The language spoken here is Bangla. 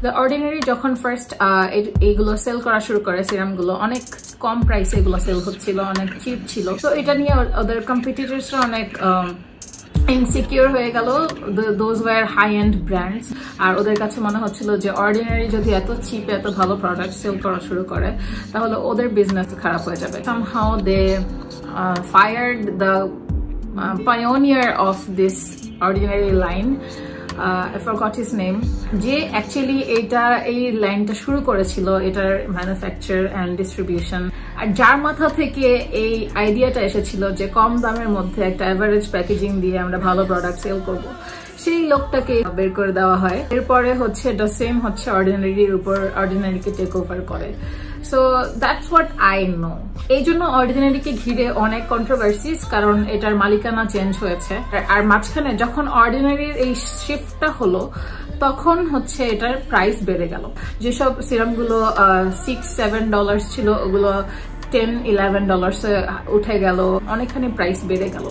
দ্য অর্ডিনারি যখন ফার্স্ট এইগুলো সেল করা শুরু করে, সিরামগুলো অনেক কম প্রাইসে এগুলো সেল হচ্ছিল, অনেক চিপ ছিল। তো এটা নিয়ে ওদের কম্পিটিটরসরা অনেক ইনসিকিউর হয়ে গেল। Those were high end brands, আর ওদের কাছে মনে হচ্ছিল যে অর্ডিনারি যদি এত চিপে এত ভালো প্রোডাক্ট সেল করা শুরু করে তাহলে ওদের বিজনেস খারাপ হয়ে যাবে। Somehow they fired the pioneer of this ordinary line. I forgot his name. যে অ্যাকচুয়ালি এই লাইনটা শুরু করেছিল, এটার ম্যানুফ্যাকচার অ্যান্ড ডিস্ট্রিবিউশন, আর যার মাথা থেকে এই আইডিয়াটা এসেছিল যে কম দামের মধ্যে একটা অ্যাভারেজ প্যাকেজিং দিয়ে আমরা ভালো প্রোডাক্ট সেল করব, সেই লোকটাকে বের করে দেওয়া হয়। এরপরে হচ্ছে এটা সেম হচ্ছে অর্ডিনারির উপর, অর্ডিনারিকে টেক ওভার করে। So that's what I know. এই জন্য অর্ডিনারিকে ঘিরে অনেক কন্ট্রোভার্সিস, কারণ এটার মালিকানা চেঞ্জ হয়েছে। আর মাঝখানে যখন অর্ডিনারির এই শিফটটা হলো তখন হচ্ছে এটার প্রাইস বেড়ে গেল। যেসব সিরামগুলো $6-7 ছিল ওগুলো $10-11 উঠে গেল, অনেকখানি প্রাইস বেড়ে গেল।